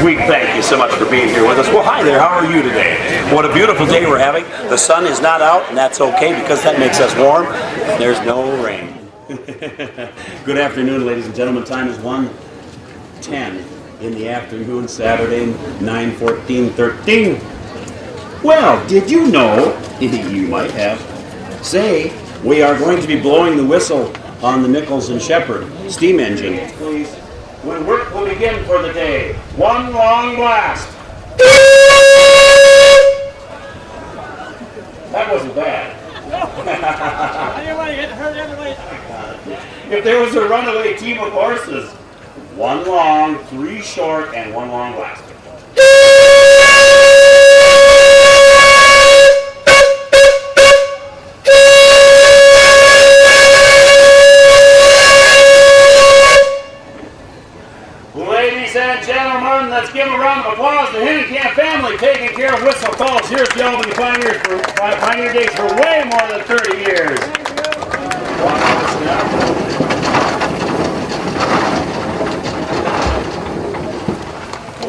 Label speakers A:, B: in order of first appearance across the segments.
A: We thank you so much for being here with us. Well, hi there. How are you today? What a beautiful day we're having. The sun is not out, and that's okay because that makes us warm. There's no rain. Good afternoon, ladies and gentlemen. Time is 1:10 in the afternoon, Saturday, 9/14/13. Well, did you know, you might have, say, we are going to be blowing the whistle on the Nichols and Shepard steam engine. Please. When work will begin for the day. One long blast. That wasn't bad. If there was a runaway team of horses, one long, three short, and one long blast. Ladies and gentlemen, let's give a round of applause to the Hennicamp family taking care of whistle calls here at the Albany Pioneers for Pioneer Days for way more than 30 years.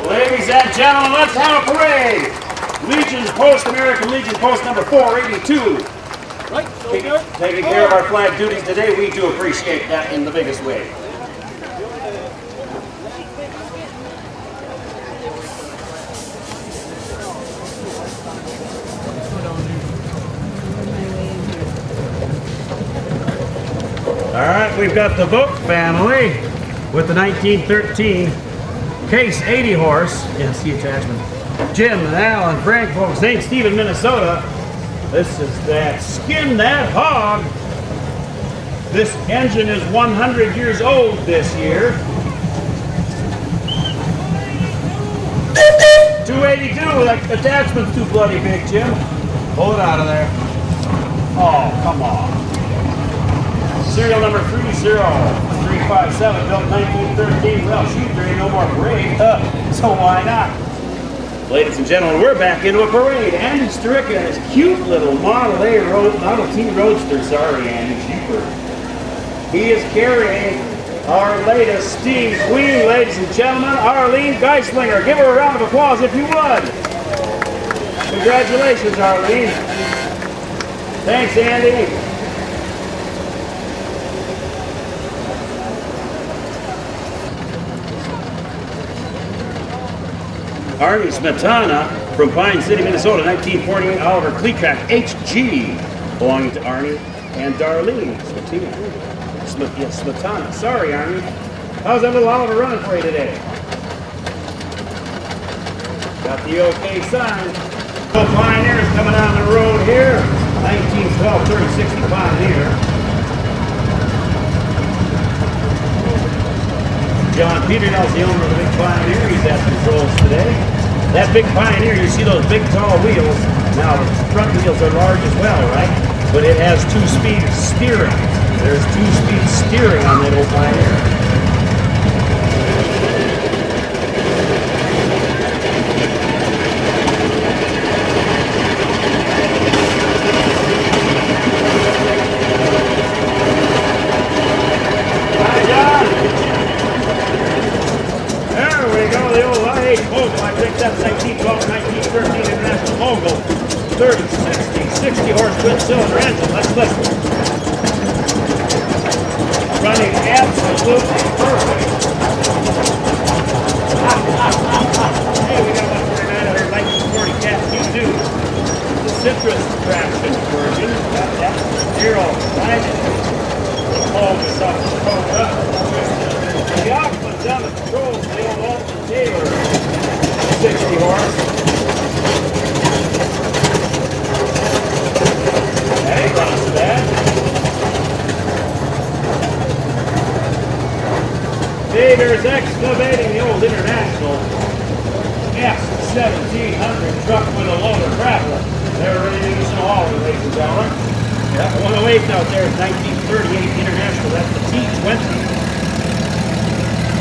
A: Ladies and gentlemen, let's have a parade. Legion's Post, American Legion Post number 482.
B: Right, so good.
A: Taking care of our flag duties today, we do appreciate that in the biggest way. All right, we've got the Book family with the 1913 Case 80 horse. Yeah, see attachment. Jim and Al and Frank from St. Stephen, Minnesota. This is that Skin That Hog. This engine is 100 years old this year. 282, that attachment's too bloody big, Jim. Pull it out of there. Oh, come on. Serial number 30357, built 1913. Well, shoot, there ain't no more parade, so why not? Ladies and gentlemen, we're back into a parade. Andy Strick and his cute little Model T Roadster. Sorry, Andy, cheaper. He is carrying our latest steam queen, ladies and gentlemen, Arlene Geislinger. Give her a round of applause if you would. Congratulations, Arlene. Thanks, Andy. Arnie Smetana from Pine City, Minnesota, 1948 Oliver Cleatrack HG, belonging to Arnie and Darlene Smetana. Sorry, Arnie. How's that little Oliver running for you today? Got the OK sign. Pioneers coming down the road here. 1912 3060 Pioneer. John Peternell's the owner of the big Pioneer. He's at the controls today. That big Pioneer, you see those big tall wheels. Now the front wheels are large as well, right? But it has two-speed steering. There's two-speed steering on that old Pioneer. I picked up 1912, 1913 International Mogul, 30, 60 horse twin cylinder engine. Let's listen. Running absolutely perfect. Hey, we got one for tonight out here, 1940 Cat Q2. The citrus traction version. Got that. 0, 9. The focus up, the focus up. The Aquaman's on the controls, the old Alton Taylor. 60 horse. That ain't running so bad. Bader's excavating the old International F-1700 truck with a loader grappler. They're ready to do some hauling, ladies and gentlemen. Yeah, 108 out there is 1938 International. That's the T20.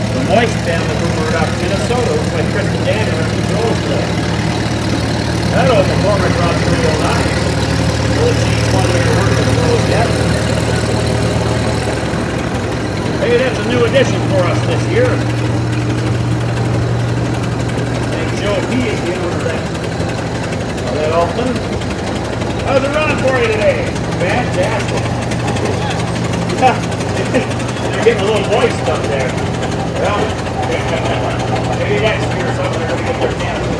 A: The Moist family from Murdoch, Minnesota, looks like Kristen Danner and controls today. That old McCormick Ross 309. We'll see one of your work controls yet. Hey, that's a new addition for us this year. moist up there. Well, maybe next year or something they're going to get their canopy.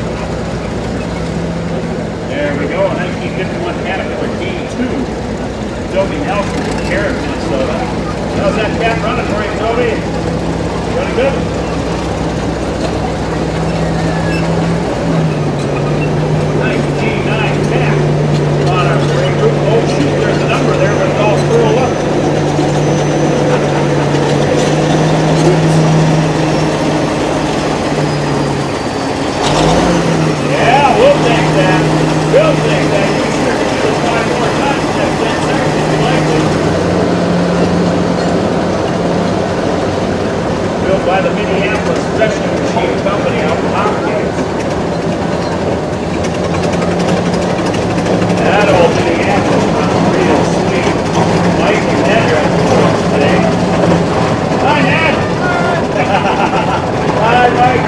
A: There we go, 1951 Caterpillar D2. Toby Nelson from Carrick, Minnesota. How's that cat running for you, Toby? Running good? 19G9 Cat on our spring group. Oh shoot, there's a number there, but it's all scroll up. Yeah, we'll take that. We'll take that. You sure can do this 5 more times in that 10 seconds if you like to. Built by the Minneapolis Threshing Machine Company out of Hopkins. That old Minneapolis runs real sweet. Mike and Ned are at the course today. Hi, Ned! Hi, Mike!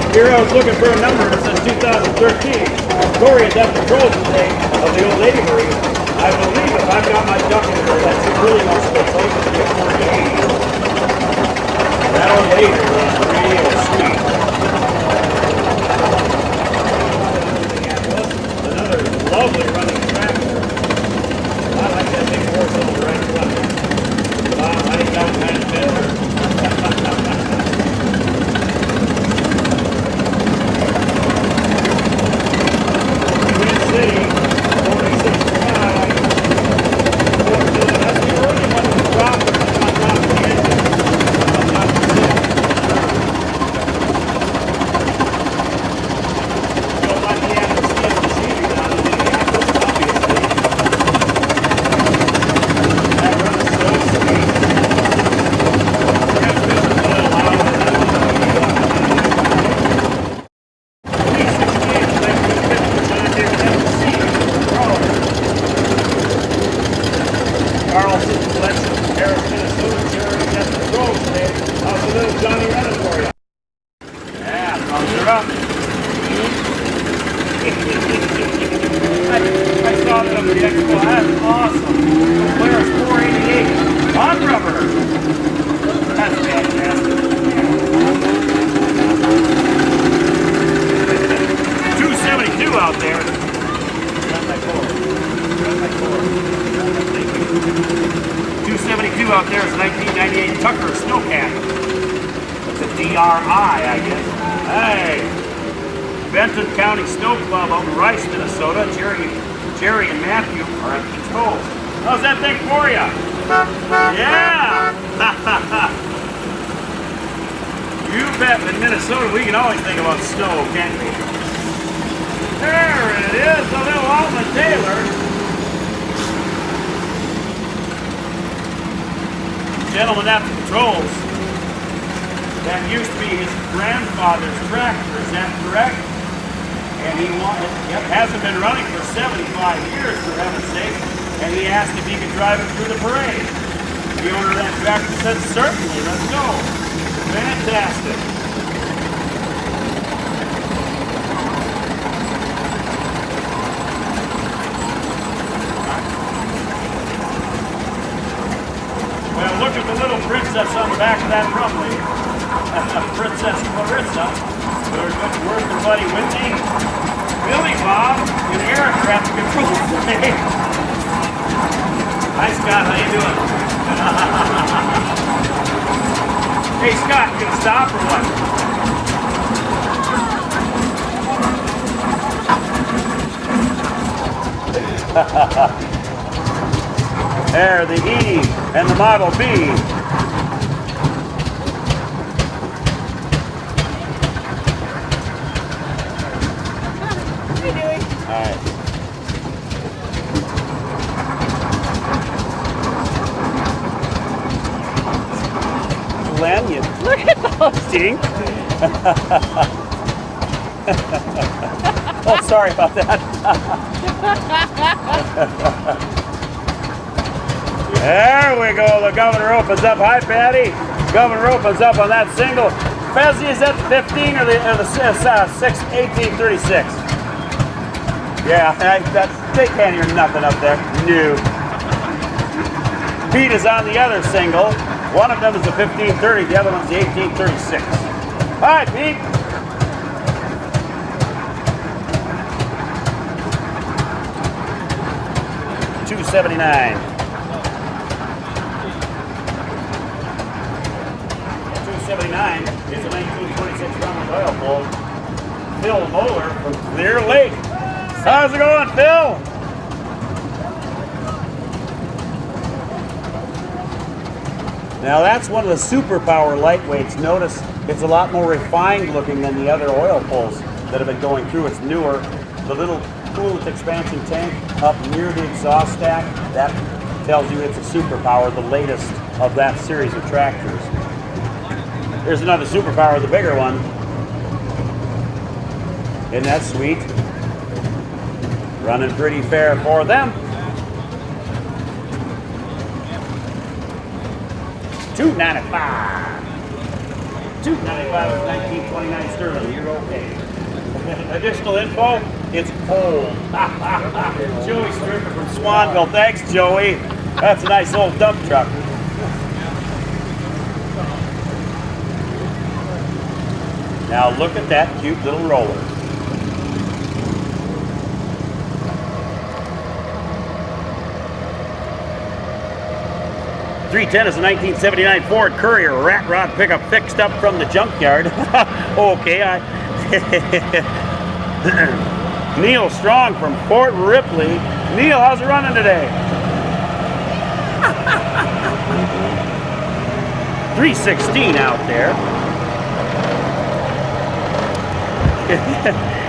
A: Here I was looking for a number since 2013. Corey is at the controls today of the old Lady Marine. I believe if I've got my duck in there, that's really much what's going to be a 48. That old lady runs real sweet. Another lovely running tractor. I like that big horse on the right front. I think that kind of better. Out there is 1998 Tucker Snowcat. It's a DRI, I guess. Hey! Benton County Snow Club out in Rice, Minnesota. Jerry and Matthew are at the controls. How's that thing for you? Yeah! You bet in Minnesota we can always think about snow, can't we? There it is, the little Alma Taylor. Gentleman at the controls. That used to be his grandfather's tractor, is that correct? And he hasn't been running for 75 years, for heaven's sake, and he asked if he could drive it through the parade. The owner of that tractor said, certainly, let's go. Fantastic. Well, look at the little princess on the back of that drum lead. Princess Clarissa. There's working buddy Whitney. Billy Bob and Eric are at the controls today. Hi Scott, how you doing? Hey Scott, you gonna stop or what? There, the E and the Model B.
B: What are you doing?
A: All right. Glenn, you
B: Look at those.
A: stink. Oh, sorry about that. There we go. The governor opens up. Hi, Patty. Governor opens up on that single. Fezzi, is that the 15 or the 6, 1836? Yeah, they can't hear nothing up there. No. Pete is on the other single. One of them is the 1530, the other one's the 1836. All right, Pete. $279. $279 is a 1926 Round oil pull. Phil Moeller from Clear Lake. How's it going, Phil? Now that's one of the superpower lightweights. Notice it's a lot more refined looking than the other oil pulls that have been going through. It's newer. The little coolant expansion tank up near the exhaust stack, that tells you it's a superpower, the latest of that series of tractors. There's another superpower, the bigger one. Isn't that sweet? Running pretty fair for them. $295. $295 is 1929 sterling. You're okay. Additional info, it's cold. Joey Stricker from Swanville. Thanks, Joey. That's a nice old dump truck. Now look at that cute little roller. $310 is a 1979 Ford Courier rat rod pickup fixed up from the junkyard. Okay, Neil Strong from Fort Ripley. Neil, how's it running today? $316 out there.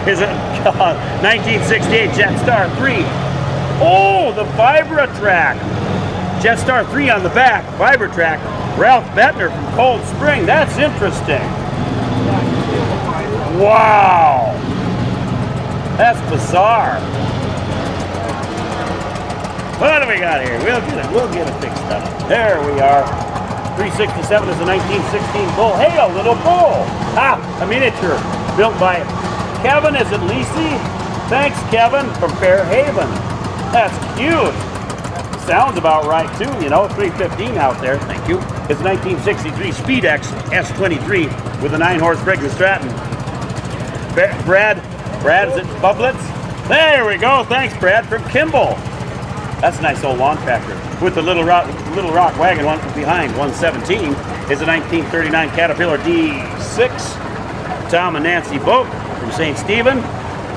A: Is it 1968 Jetstar 3? Oh, the Vibra-Track. Jetstar 3 on the back, Vibra-Track. Ralph Bettner from Cold Spring. That's interesting. Wow. That's bizarre. What do we got here? We'll get it fixed up. There we are. 367 is a 1916 Bull. Hey, a little bull. Ah, a miniature built by Kevin. Is it Lisi? Thanks, Kevin, from Fairhaven. That's cute. Sounds about right too, you know. 315 out there. Thank you. It's a 1963 SpeedX S23 with a 9-horse Briggs & Stratton. Brad, is it Bubblets? There we go. Thanks, Brad, from Kimball. That's a nice old lawn tractor with the little rock wagon one behind. 117 is a 1939 Caterpillar D6. Tom and Nancy Vogt from St. Stephen.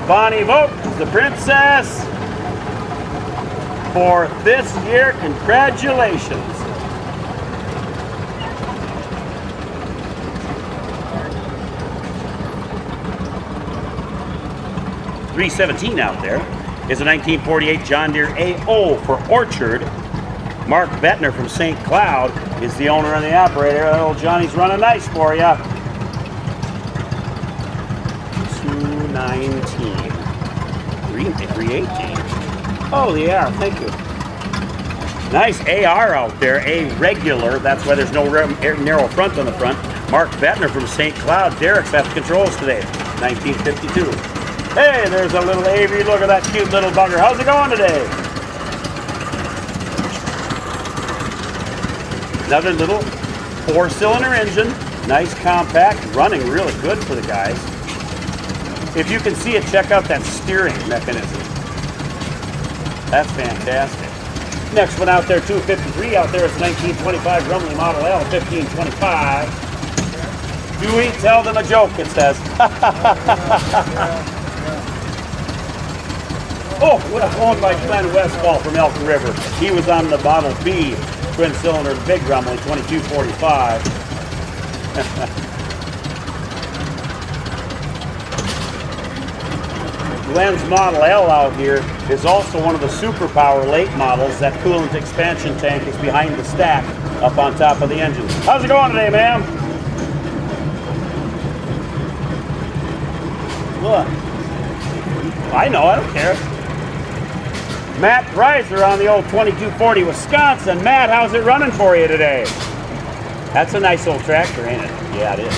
A: Bonnie Vogt is the princess. For this year, congratulations. $317 out there is a 1948 John Deere AO for Orchard. Mark Bettner from St. Cloud is the owner and the operator. Old Johnny's running nice for you. $219. $318. Oh, the AR, thank you. Nice AR out there, a regular. That's why there's no narrow front on the front. Mark Bettner from St. Cloud. Derek's at the controls today, 1952. Hey, there's a little AV. Look at that cute little bugger. How's it going today? Another little 4-cylinder engine. Nice compact, running really good for the guys. If you can see it, check out that steering mechanism. That's fantastic. Next one out there, 253 out there, it's 1925 Rumley Model L, 1525. Dewey, tell them a joke, it says. Oh, owned by Glenn Westfall from Elk River. He was on the Model B, twin cylinder, big Rumley, 2245. Glenn's Model L out here is also one of the superpower late models. That coolant expansion tank is behind the stack up on top of the engine. How's it going today, ma'am? Look. I know, I don't care. Matt Reiser on the old 2240 Wisconsin. Matt, how's it running for you today? That's a nice old tractor, ain't it? Yeah, it is.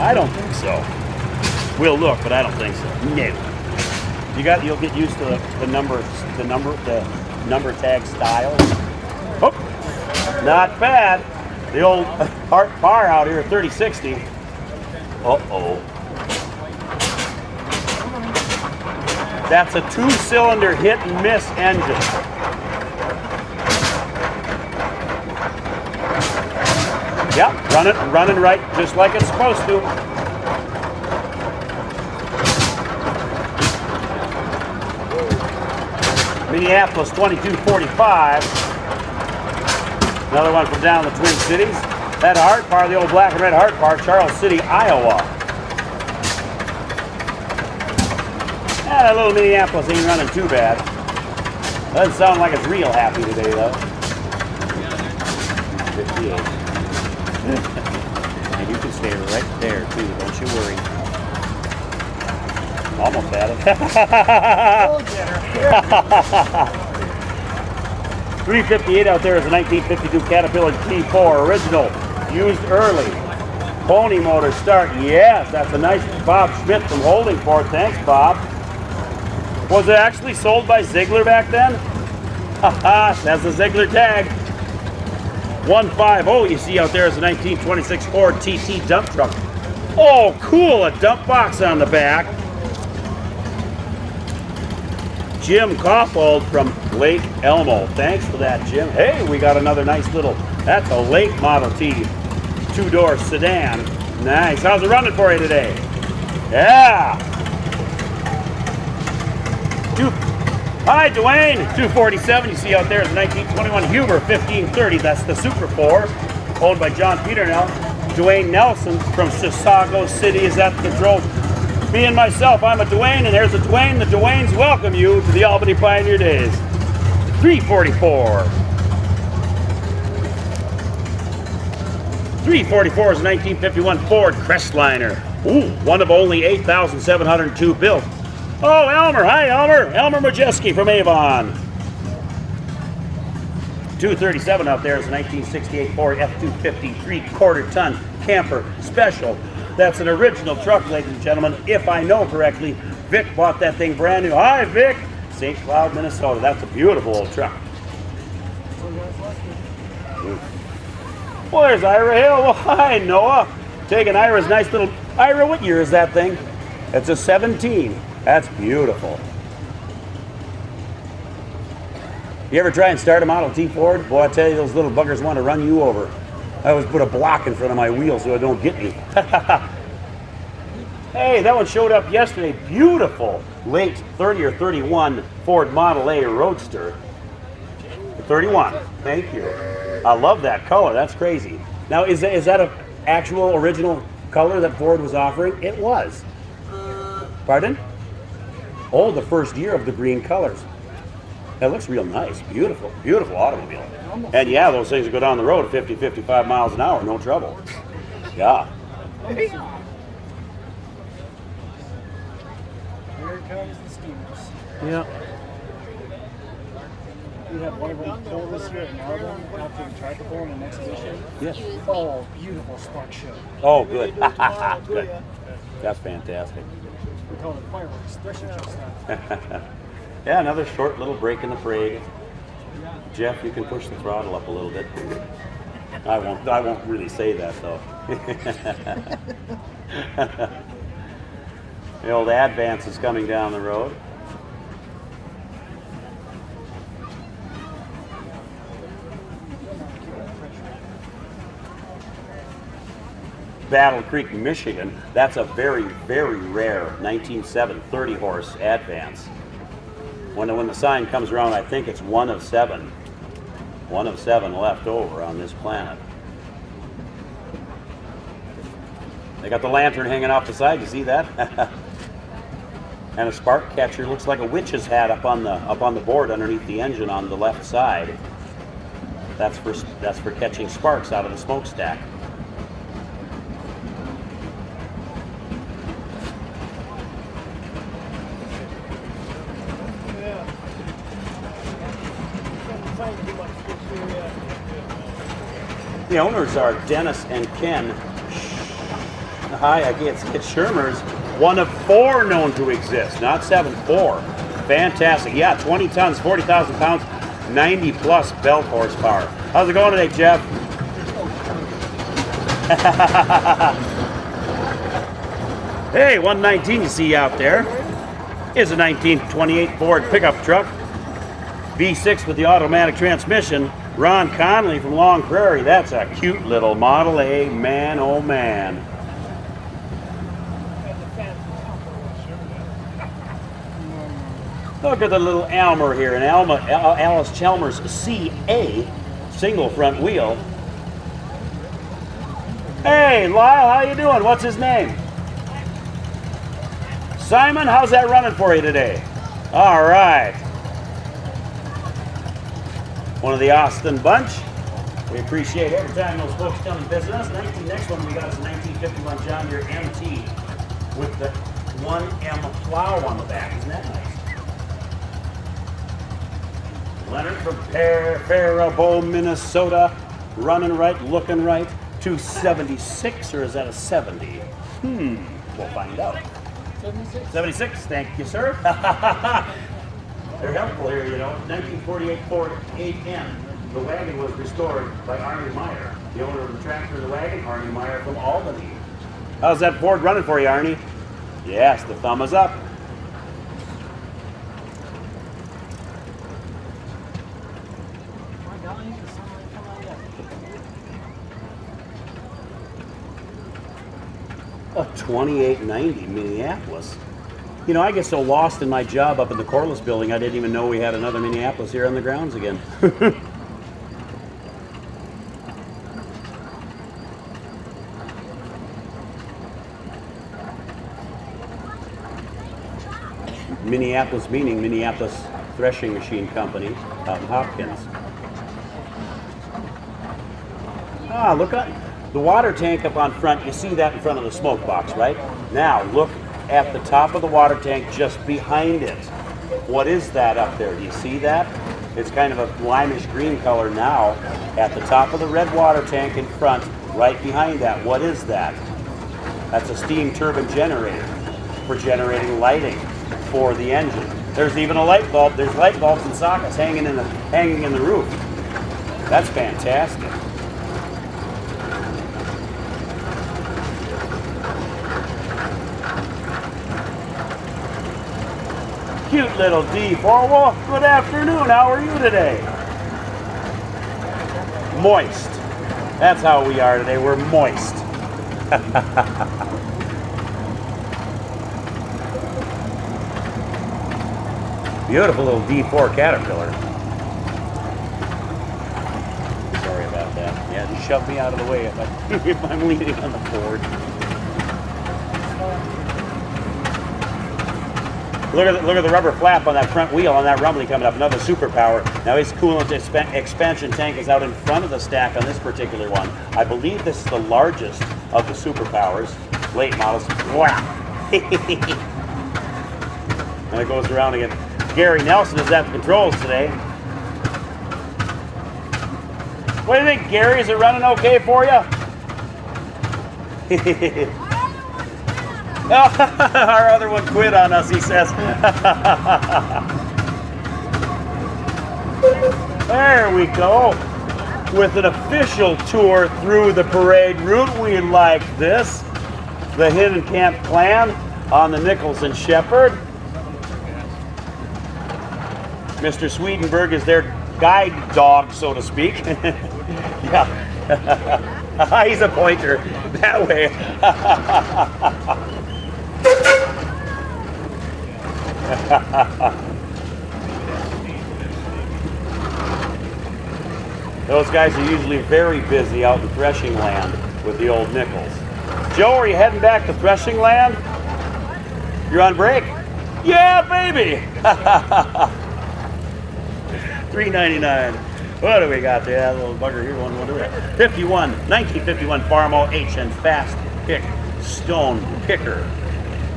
A: I don't think so. We'll look, but I don't think so. No. You'll get used to the number tag style. Oh, not bad. The old Hart bar out here, 3060. Uh-oh. That's a 2-cylinder hit and miss engine. Yep, running right, just like it's supposed to. Minneapolis 2245. Another one from down in the Twin Cities. That Hart bar, the old black and red Hart bar, Charles City, Iowa. That little Minneapolis ain't running too bad. Doesn't sound like it's real happy today, though. 58. And you can stay right there, too. Don't you worry. Almost had it. 358 out there is a 1952 Caterpillar T4 original, used early. Pony motor start. Yes, that's a nice Bob Schmidt from Holdingford. Thanks, Bob. Was it actually sold by Ziegler back then? Haha, that's the Ziegler tag. 150 you see out there is a 1926 Ford TT dump truck. Oh, cool, a dump box on the back. Jim Kaufhold from Lake Elmo. Thanks for that, Jim. Hey, we got another nice little, that's a late Model T 2-door sedan. Nice. How's it running for you today? Yeah. Hi, Dwayne. 247 you see out there is a 1921 Huber 1530. That's the Super 4, owned by John Peternell. Dwayne Nelson from Chisago City is at the controls. Me and myself, I'm a Dwayne, and there's a Dwayne. The Dwaynes welcome you to the Albany Pioneer Days. 344. 344 is a 1951 Ford Crestliner. Ooh, one of only 8,702 built. Oh, Elmer. Hi, Elmer. Elmer Majeski from Avon. 237 out there is a 1968 Ford F-250 3/4 ton camper special. That's an original truck, ladies and gentlemen. If I know correctly, Vic bought that thing brand new. Hi, Vic. St. Cloud, Minnesota. That's a beautiful old truck. Well, there's Ira Hill. Well, hi, Noah. Taking Ira's nice little... Ira, what year is that thing? It's a 17. That's beautiful. You ever try and start a Model T Ford? Boy, I tell you, those little buggers want to run you over. I always put a block in front of my wheel so I don't get me. Hey, that one showed up yesterday. Beautiful late 30 or 31 Ford Model A Roadster. 31. Thank you. I love that color. That's crazy. Now, is that an actual original color that Ford was offering? It was. Pardon? Oh, the first year of the green colors. That looks real nice. Beautiful, beautiful automobile. And yeah, those things go down the road 50, 55 miles an hour, no trouble. Yeah.
B: Here comes the steamers.
A: Yeah.
B: We have one of them pull this year in Albany after the track perform in the exhibition.
A: Yes.
B: Oh, beautiful spark show.
A: Oh, good. Good. That's fantastic.
B: We call it fireworks. Thresher show stuff.
A: Yeah, another short little break in the parade. Jeff, you can push the throttle up a little bit. I won't really say that though. The old Advance is coming down the road. Battle Creek, Michigan. That's a very, very rare 1907 30 horse Advance. When the sign comes around, I think it's one of seven. One of seven left over on this planet. They got the lantern hanging off the side. You see that? And a spark catcher. Looks like a witch's hat up on the board underneath the engine on the left side. That's for catching sparks out of the smokestack. The owners are Dennis and Ken. Hi, it's Shermer's One of 4 known to exist, not 7, 4. Fantastic. Yeah, 20 tons, 40,000 pounds, 90 plus belt horsepower. How's it going today, Jeff? Hey, 119 you see out there is a 1928 Ford pickup truck. V6 with the automatic transmission. Ron Conley from Long Prairie. That's a cute little Model A, man, oh man. Look at the little Elmer here, an Alice Chalmers CA, single front wheel. Hey, Lyle, how you doing? What's his name? Simon, how's that running for you today? All right. One of the Austin bunch. We appreciate every time those folks come and visit us. Next one we got is a 1951 John Deere MT with the 1M plow on the back. Isn't that nice? Leonard from Faribault, Minnesota. Running right, looking right. 276, or is that a 70? We'll find out. 76. 76, thank you, sir. They're helpful here, you know. 1948 Ford 8N. The wagon was restored by Arnie Meyer. The owner of the tractor and the wagon, Arnie Meyer from Albany. How's that Ford running for you, Arnie? Yes, the thumb is up. A 2890 Minneapolis. You know, I get so lost in my job up in the Corliss building, I didn't even know we had another Minneapolis here on the grounds again. Minneapolis meaning Minneapolis Threshing Machine Company out in Hopkins. Ah, look at the water tank up on front. You see that in front of the smoke box, right? Now look at the top of the water tank just behind it. What is that up there? Do you see that? It's kind of a limeish green color now at the top of the red water tank in front, right behind that. What is that? That's a steam turbine generator for generating lighting for the engine. There's even a light bulb. There's light bulbs and sockets hanging in the roof. That's fantastic. Cute little D4. Well, good afternoon. How are you today? Moist. That's how we are today. We're moist. Beautiful little D4 Caterpillar. Sorry about that. Yeah, just shove me out of the way if I'm leaning on the board. Look at the rubber flap on that front wheel on that Rumbly coming up. Another superpower. Now his coolant expansion tank is out in front of the stack on this particular one. I believe this is the largest of the superpowers. Late models. Wow. And it goes around again. Gary Nelson is at the controls today. What do you think, Gary? Is it running okay for you? Our other one quit on us, he says. There we go. With an official tour through the parade route, we like this. The Hidden Camp Clan on the Nichols and Shepherd. Mr. Swedenberg is their guide dog, so to speak. Yeah. He's a pointer. That way. Those guys are usually very busy out in threshing land with the old Nichols. Joe, are you heading back to threshing land? You're on break? Yeah, baby! $3.99. What do we got there? That little bugger here. What do we got? 1951 Farmo H and Fast Pick Stone Picker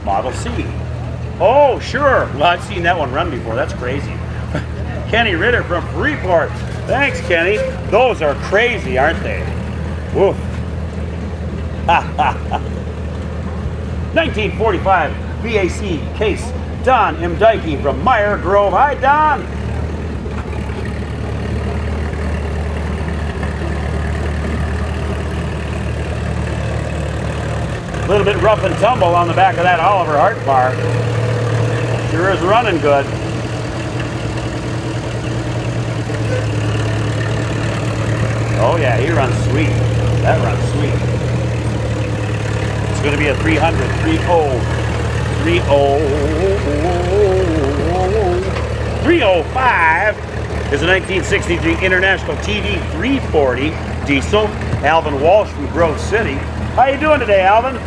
A: Model C. Oh, sure. Well, I've seen that one run before. That's crazy. Kenny Ritter from Freeport. Thanks, Kenny. Those are crazy, aren't they? Woof. 1945 BAC case, Don M. Dykey from Meyer Grove. Hi, Don. A little bit rough and tumble on the back of that Oliver Hart bar. Sure is running good. Oh yeah, he runs sweet. That runs sweet. It's going to be a 300, 305 is a 1963 International TV 340 diesel. Alvin Walsh from Grove City. How you doing today, Alvin?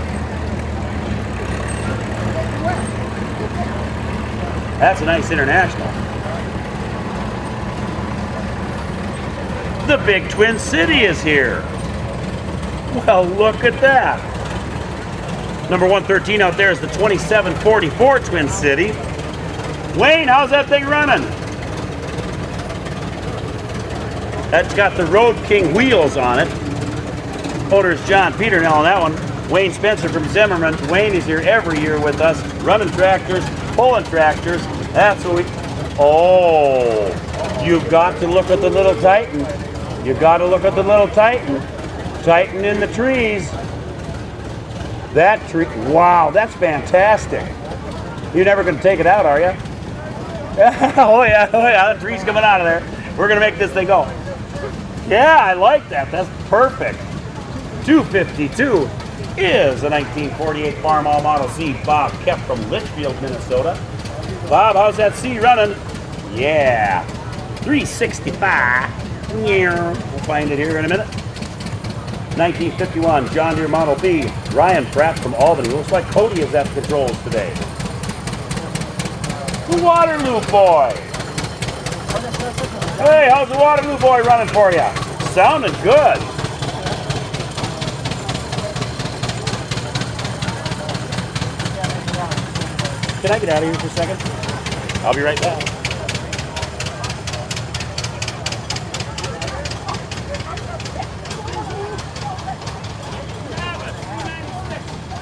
A: That's a nice International. The big Twin City is here. Well, look at that. Number 113 out there is the 2744 Twin City. Wayne, how's that thing running? That's got the Road King wheels on it. Owner's John Peternell on that one. Wayne Spencer from Zimmerman. Wayne is here every year with us, running tractors, pulling tractors. That's what we... Oh, you've got to look at the little Titan. You got to look at the little Titan. Titan in the trees. That tree, wow, that's fantastic. You're never going to take it out, are you? Oh yeah, the tree's coming out of there. We're going to make this thing go. Yeah, I like that. That's perfect. 252 is a 1948 Farmall Model C. Bob Kep from Litchfield, Minnesota. Bob, how's that C running? Yeah, 365. Yeah, we'll find it here in a minute. 1951 John Deere Model B. Ryan Pratt from Albany. Looks like Cody is at the controls today. The Waterloo boy. Hey, how's the Waterloo boy running for you? Sounding good. Can I get out of here for a second? I'll be right back.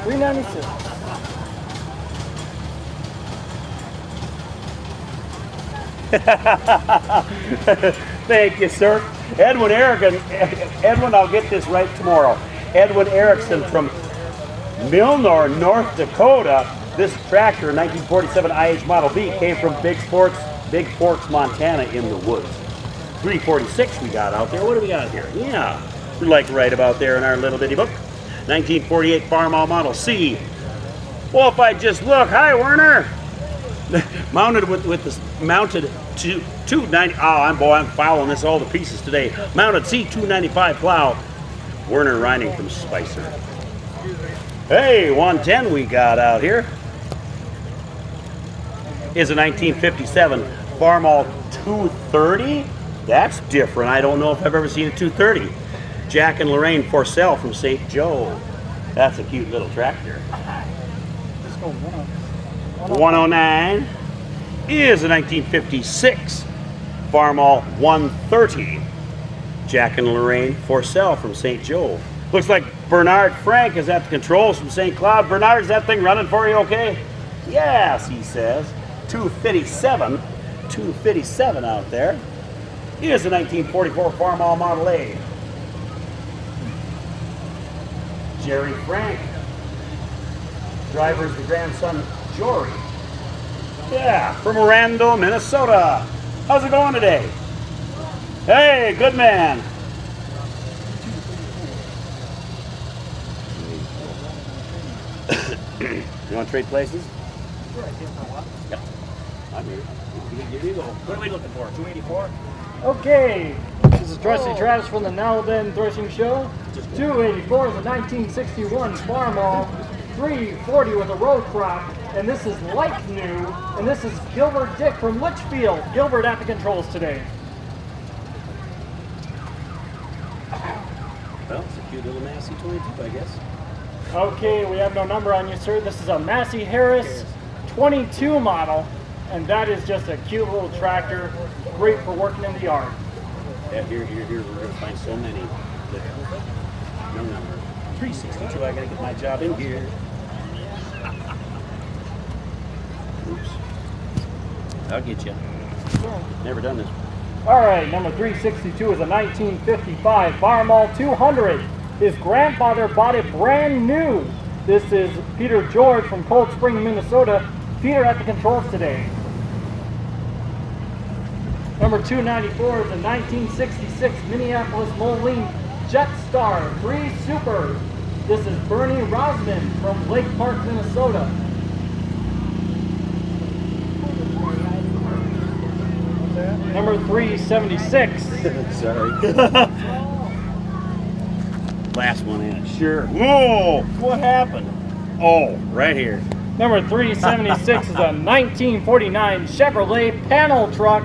B: $396.
A: Thank you, sir. Edwin, I'll get this right tomorrow. Edwin Erickson from Milnor, North Dakota. This tractor, 1947 IH Model B, came from Big Forks, Montana in the woods. 346 we got out there. What do we got here? Yeah, we're like right about there in our little bitty book. 1948 Farmall Model C. Well, if I just look, hi Werner. Mounted to 290. Oh, I'm following this all to pieces today. Mounted C295 plow. Werner Reining from Spicer. Hey, 110 we got out here is a 1957 Farmall 230. That's different. I don't know if I've ever seen a 230. Jack and Lorraine Forcell from St. Joe. That's a cute little tractor.
B: Let's go
A: 109 is a 1956 Farmall 130. Jack and Lorraine Forcell from St. Joe. Looks like Bernard Frank is at the controls from St. Cloud. Bernard, is that thing running for you okay? Yes, he says. 257 out there. Here's the 1944 Farmall Model A. Jerry Frank. Driver's the grandson, Jory. Yeah, from Orlando, Minnesota. How's it going today? Hey, good man. You want to trade places?
B: Sure, I can.
A: Yep. I'm here. Here you go. What are we looking for? 284?
B: Okay, this is Trusty Travis from the Now Then Threshing Show. 284 is a 1961 Farmall 340 with a row crop, and this is like new, and this is Gilbert Dick from Litchfield. Gilbert at the controls today.
A: Well, it's a cute little Massey 22, I guess.
B: Okay, we have no number on you, sir. This is a Massey Harris 22 model, and that is just a cute little tractor, great for working in the yard.
A: Yeah, here, we're going to find so many. No number. 362, I got to get my job in here. Oops. I'll get you. Never done this.
B: All right, number 362 is a 1955 Farmall 200. His grandfather bought it brand new. This is Peter George from Cold Spring, Minnesota. Peter at the controls today. Number 294 is a 1966 Minneapolis Moline Jetstar 3 Super. This is Bernie Rosman from Lake Park, Minnesota. Number 376.
A: Sorry. Last one in. Sure. Whoa! What happened? Oh, right here.
B: Number 376 is a 1949 Chevrolet panel truck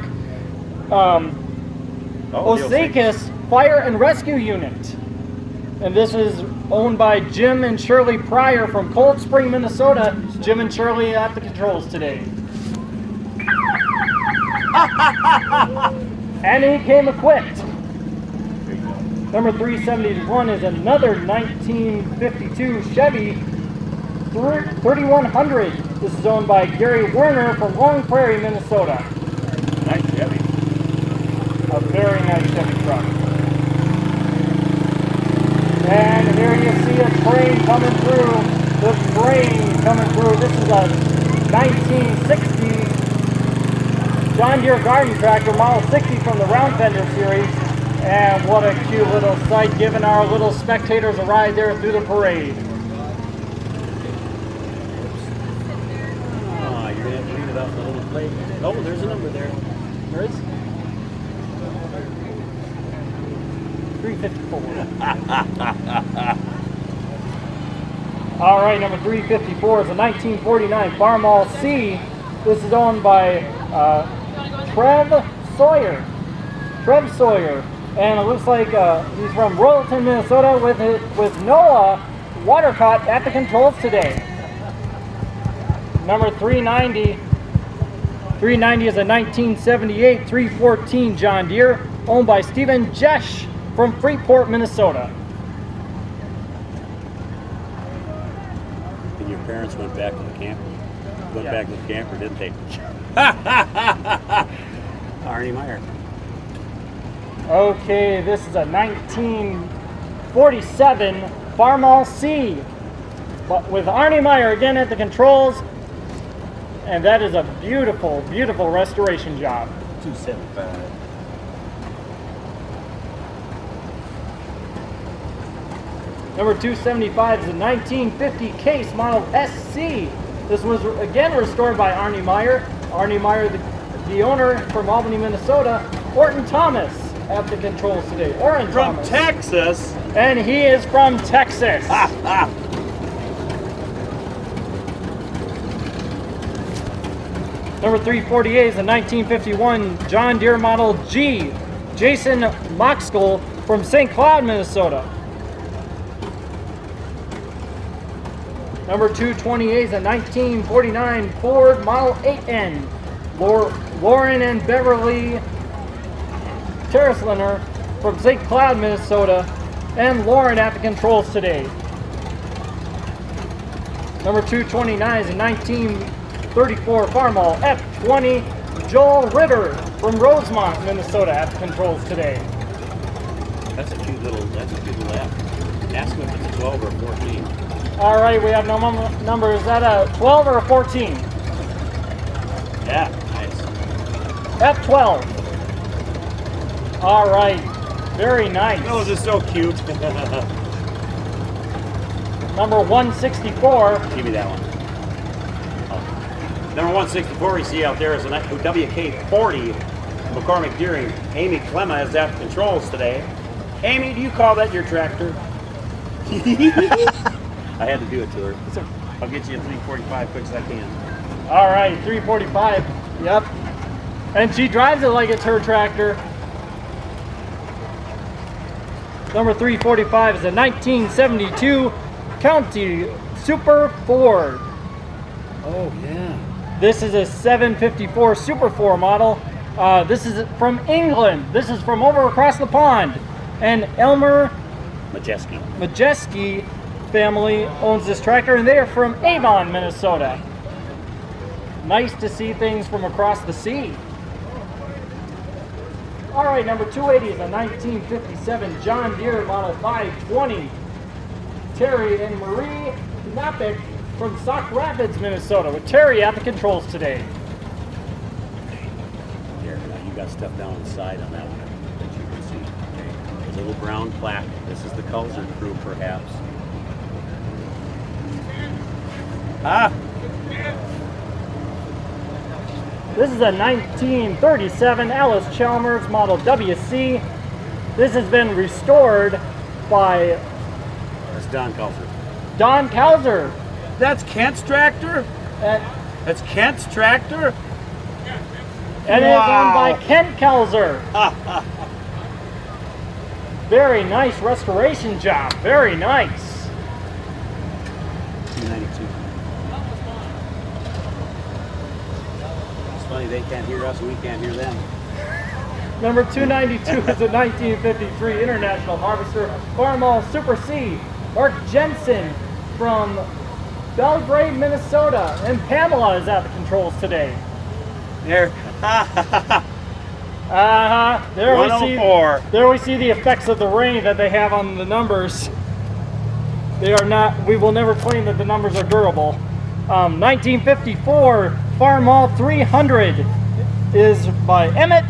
B: Osakis Fire and Rescue Unit. And this is owned by Jim and Shirley Pryor from Cold Spring, Minnesota. Jim and Shirley at the controls today. And he came equipped. Number 371 is another 1952 Chevy 3100. This is owned by Gary Werner from Long Prairie, Minnesota.
A: Nice Chevy.
B: A very nice Chevy truck. And here you see a train coming through. The train coming through. This is a 1960 John Deere garden tractor, model 60 from the Round Fender series. And what a cute little sight, giving our little spectators a ride there through the parade.
A: Oh, you're going to have to read it off the little plate. Oh, there's a number there.
B: There is 354. All right, number 354 is a 1949 Farmall C. This is owned by Trev Sawyer. And it looks like he's from Royalton, Minnesota, with Noah Watercott at the controls today. Number 390. 390 is a 1978 314 John Deere, owned by Stephen Jesh from Freeport, Minnesota.
A: And your parents went back to the camp? Went back to the camper, didn't they? Arnie Meyer.
B: Okay, this is a 1947 Farmall C, but with Arnie Meyer again at the controls, and that is a beautiful, beautiful restoration job.
A: 275.
B: Number 275 is a 1950 Case Model SC. This was again restored by Arnie Meyer. Arnie Meyer, the owner from Albany, Minnesota. Orton Thomas at the controls today. Orton
A: From
B: Thomas.
A: Texas.
B: And he is from Texas. Number 348 is a 1951 John Deere Model G. Jason Moxkel from St. Cloud, Minnesota. Number 228 is a 1949 Ford Model 8N. Lauren and Beverly Terrasliner from St. Cloud, Minnesota, and Lauren at the controls today. Number 229 is a 1934 Farmall F20 Joel Ritter from Rosemont, Minnesota at the controls today.
A: That's a cute little app. Ask him if it's a 12 or a 14.
B: All right, we have no number. Is that a 12 or a 14?
A: Yeah, nice.
B: F12. All right, very nice.
A: Those are so cute.
B: Number 164.
A: Give me that one. Oh. Number 164 you see out there is a WK40 McCormick Deering. Amy Clemma is at the controls today. Amy, do you call that your tractor? I had to do it to her. I'll get you a 345 quick as I can.
B: All right, 345. Yep. And she drives it like it's her tractor. Number 345 is a 1972 County Super Ford.
A: Oh, yeah.
B: This is a 754 Super 4 model. This is from England. This is from over across the pond. And Elmer Majeski family owns this tractor, and they are from Avon, Minnesota. Nice to see things from across the sea. All right, number 280 is a 1957 John Deere Model 520. Terry and Marie Knapik from Sauk Rapids, Minnesota, with Terry at the controls today.
A: There, now you got stuff down on the side on that one that you can see. Okay. A little brown plaque. This is the Culzer crew, perhaps. Ah!
B: This is a 1937 Alice Chalmers Model WC. This has been restored by
A: That's Don Culzer.
B: Don Calzer.
C: That's Kent's tractor?
B: And
C: That's Kent's tractor?
B: it is owned by Kent Calzer. Very nice restoration job. Very nice.
A: 292. It's funny, they can't hear us and we can't hear them.
B: Number 292 is a 1953 International Harvester Farmall Super C. Mark Jensen from Belgrade, Minnesota. And Pamela is at the controls today.
C: There.
B: There we see.
C: 104.
B: There we see the effects of the rain that they have on the numbers. They are not. We will never claim that the numbers are durable. 1954 Farmall 300 is by Emmett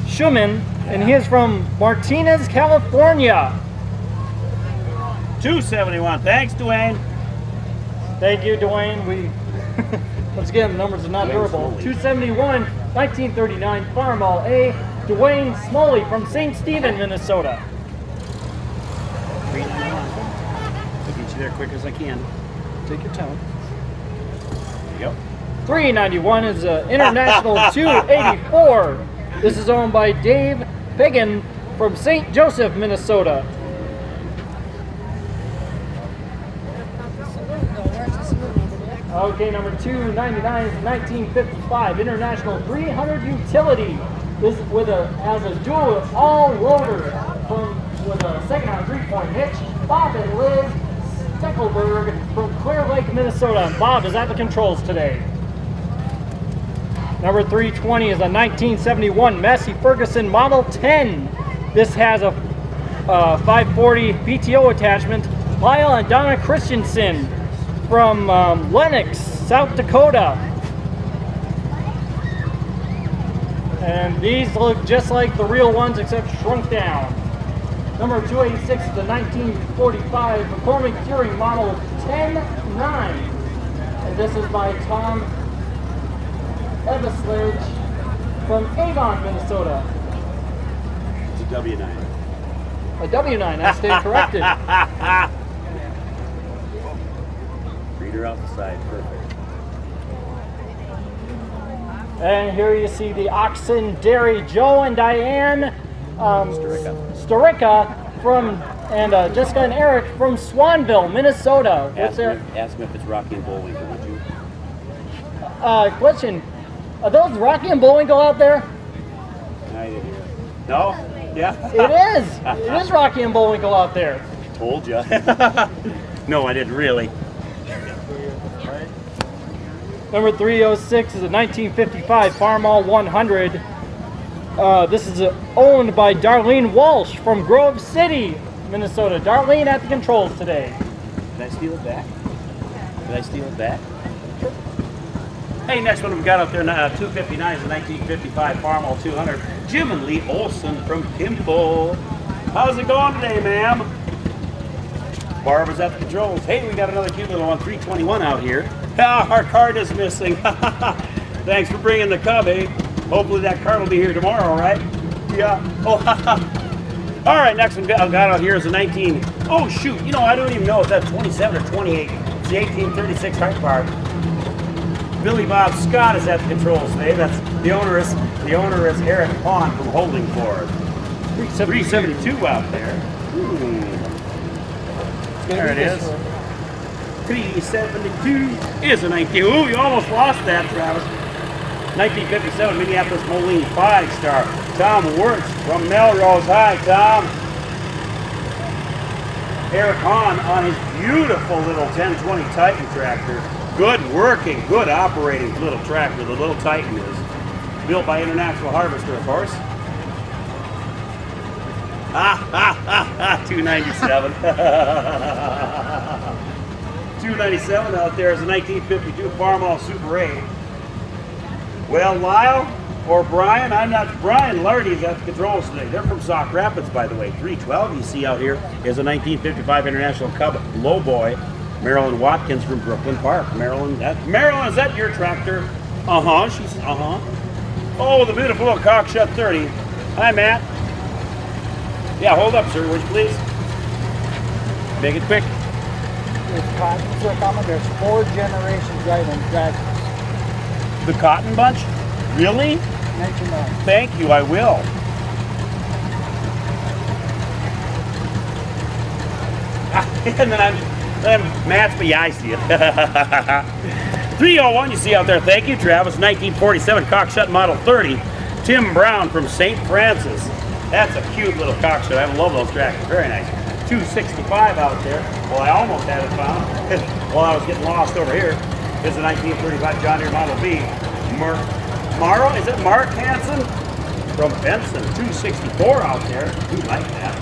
B: Schumann, and he is from Martinez, California.
C: 271. Thanks, Dwayne.
B: Thank you, Dwayne. We once again, the numbers are not durable. 271, 1939 Farmall A. Dwayne Smoley from St. Stephen, Minnesota.
A: 391. I'll get you there quick as I can.
C: Take your time.
A: There you go.
B: 391 is an International 284. This is owned by Dave Piggin from St. Joseph, Minnesota. Okay, number 299 is 1955 International 300 Utility. This has a dual all-rotor with a second-on three-point hitch. Bob and Liz Steckelberg from Clear Lake, Minnesota. And Bob is at the controls today. Number 320 is a 1971 Massey Ferguson Model 10. This has a 540 PTO attachment. Lyle and Donna Christensen from Lenox, South Dakota. And these look just like the real ones except shrunk down. Number 286 is the 1945 McCormick Curing Model 10-9. And this is by Tom Eveslage from Avon, Minnesota.
A: It's a W9.
B: A W9, I stayed corrected.
A: Reader out the side, perfect.
B: And here you see the Oxen Dairy Joe and Diane Storica from, and Jessica and Eric from Swanville, Minnesota. What's their
A: Ask him if it's Rocky and Bullwinkle, would you?
B: question? Are those Rocky and Bullwinkle out there?
A: I didn't hear it. No? Yeah?
B: It is. It is Rocky and Bullwinkle out there.
A: Told ya. No, I didn't really.
B: Number 306 is a 1955 Farmall 100. This is owned by Darlene Walsh from Grove City, Minnesota. Darlene at the controls today.
A: Did I steal it back? Did I steal it back?
C: Hey, next one we got up there, 259 is a 1955 Farmall 200. Jim and Lee Olson from Kimball. How's it going today, ma'am? Barbara's at the controls. Hey, we got another cute little one, 321 out here. Ah, our card is missing. Thanks for bringing the cub, eh? Hopefully that card will be here tomorrow, right? Yeah. Oh, all right, next one I've got out here is a 19. Oh, shoot. You know, I don't even know if that's 27 or 28. It's the 1836 Hart Bar. Billy Bob Scott is at the controls today. That's the owner is Eric Pond from Holding Ford. 372 out there. There it is. 372 is a 19. Ooh, you almost lost that, Travis. 1957 Minneapolis Moline 5-star. Tom Wirtz from Melrose. Hi, Tom. Eric Hahn on his beautiful little 1020 Titan tractor. working, good operating little tractor, the Little Titan is. Built by International Harvester, of course. 297. 297 out there is a 1952 Farmall Super 8. Well, Lyle or Brian, I'm not. Brian Lardy's at the controls today. They're from Sauk Rapids, by the way. 312 you see out here is a 1955 International Cub Lowboy. Marilyn Watkins from Brooklyn Park. Marilyn, Marilyn, is that your tractor? She's Oh, the beautiful little cockshut 30. Hi, Matt. Yeah, hold up, sir, would you please? Make it quick.
B: There's cottons are coming. There's 4 generations right in that.
C: The Cotton Bunch? Really?
B: Mention that.
C: Thank you, I will. And then Matt's, but yeah, I see it. 301 you see out there. Thank you, Travis. 1947 Cockshut Model 30. Tim Brown from St. Francis. That's a cute little cockshut. I love those tractors. Very nice. 265 out there. Well, I almost had it found while I was getting lost over here. This is a 1935 John Deere Model B. Is it Mark Hansen? From Benson. 264 out there. Do like that.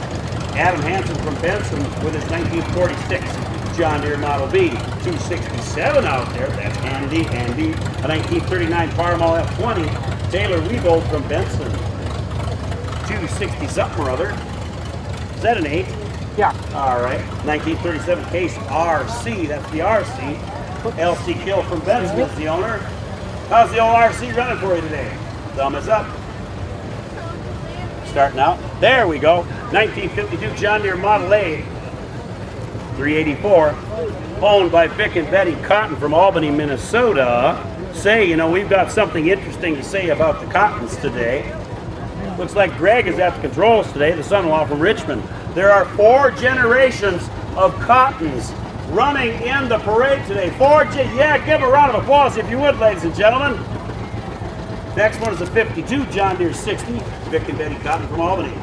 C: Adam Hansen from Benson with his 1946 John Deere Model B. 267 out there. That's Andy. A 1939 Farmall F20. Taylor Weebold from Benson. 260 something or other. Is that an 8?
B: Yeah.
C: All right. 1937 Case RC. That's the RC. LC Kill from Benson is the owner. How's the old RC running for you today? Thumb is up. Starting out. There we go. 1952 John Deere Model A. 384. Owned by Vic and Betty Cotton from Albany, Minnesota. Say, you know, we've got something interesting to say about the Cottons today. Looks like Greg is at the controls today, the son-in-law from Richmond. There are 4 generations of Cottons running in the parade today. Yeah, give a round of applause if you would, ladies and gentlemen. Next one is a 52 John Deere 60, Vic and Betty Cotton from Albany.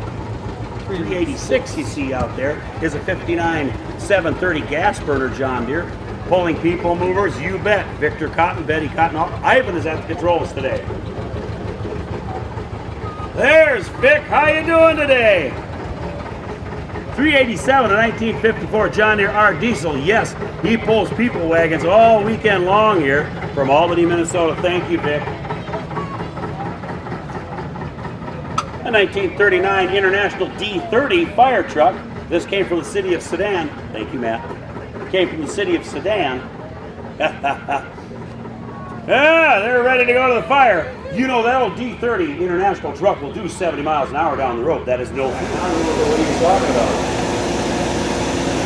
C: 386 you see out there is a 59 730 gas burner John Deere. Pulling people movers, you bet. Victor Cotton, Betty Cotton, Ivan is at the controls today. There's Vic, how you doing today? 387, a 1954 John Deere R Diesel. Yes, he pulls people wagons all weekend long here from Albany, Minnesota. Thank you, Vic. A 1939 International D30 fire truck. This came from the city of Sedan. Thank you, Matt. Came from the city of Sedan. Yeah, they're ready to go to the fire. You know, that old D30 International truck will do 70 miles an hour down the road. That is no... I don't know what you're talking about.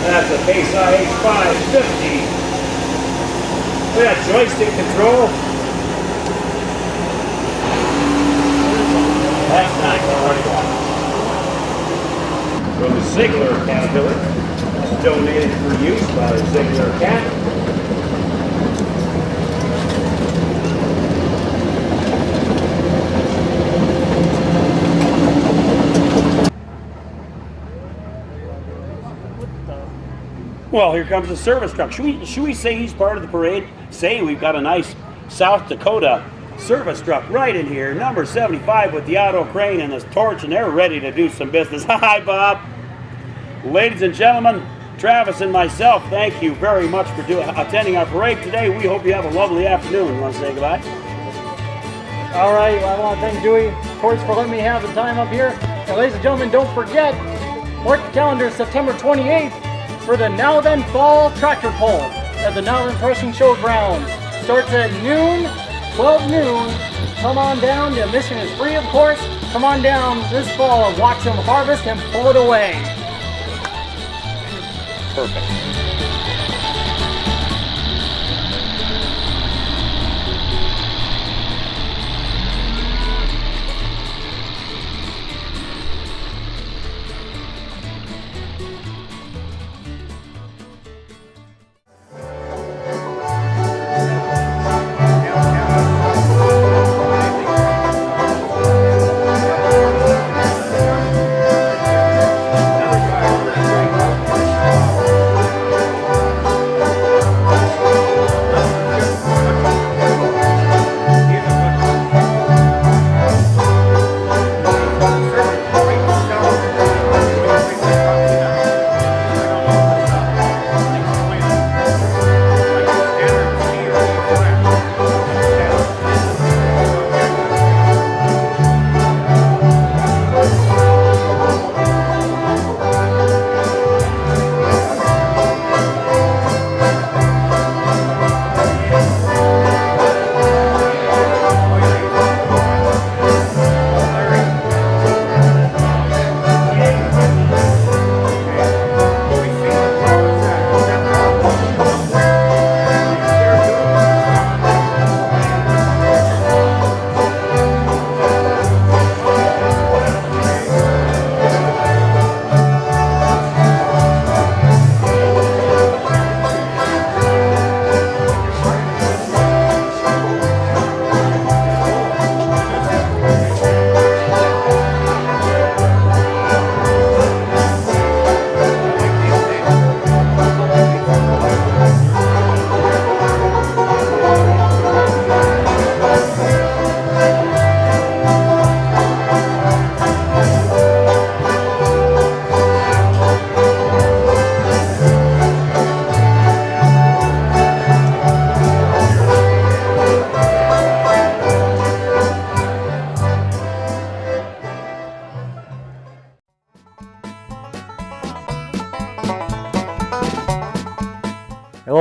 C: That's a Case IH 550. Look at that joystick control. That's not going to From the Ziegler Caterpillar. Donated for use by the Ziegler Cat. Well, here comes the service truck. Should we say he's part of the parade? Say we've got a nice South Dakota service truck right in here, number 75 with the auto crane and this torch, and they're ready to do some business. Hi, Bob. Ladies and gentlemen, Travis and myself, thank you very much for attending our parade today. We hope you have a lovely afternoon. You want to say goodbye?
B: All right, well, I want to thank Dewey, of course, for letting me have the time up here. And ladies and gentlemen, don't forget, mark the calendar, September 28th for the Now Then Fall Tractor Pull at the Now Then Threshing Showgrounds. Starts at noon, 12 noon. Come on down. The admission is free, of course. Come on down this fall and watch them harvest and pull it away.
C: Perfect.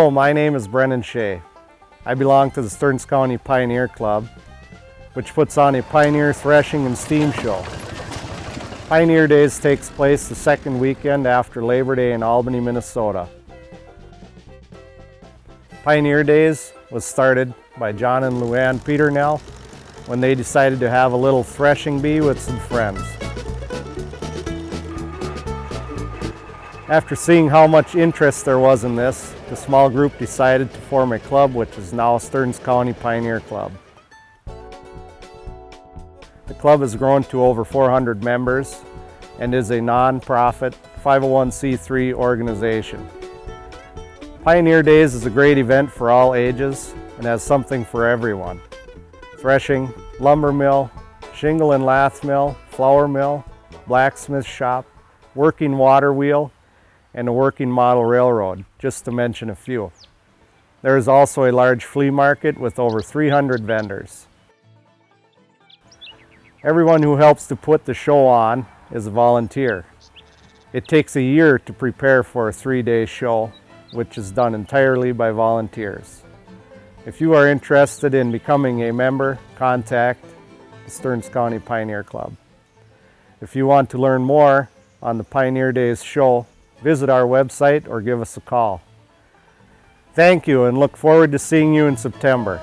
D: Hello, my name is Brennan Shea. I belong to the Stearns County Pioneer Club, which puts on a Pioneer Threshing and Steam Show. Pioneer Days takes place the second weekend after Labor Day in Albany, Minnesota. Pioneer Days was started by John and Luann Peternell when they decided to have a little threshing bee with some friends. After seeing how much interest there was in this, the small group decided to form a club which is now Stearns County Pioneer Club. The club has grown to over 400 members and is a non-profit 501c3 organization. Pioneer Days is a great event for all ages and has something for everyone. Threshing, lumber mill, shingle and lath mill, flour mill, blacksmith shop, working water wheel, and a working model railroad, just to mention a few. There is also a large flea market with over 300 vendors. Everyone who helps to put the show on is a volunteer. It takes a year to prepare for a 3-day show, which is done entirely by volunteers. If you are interested in becoming a member, contact the Stearns County Pioneer Club. If you want to learn more on the Pioneer Days show, visit our website or give us a call. Thank you and look forward to seeing you in September.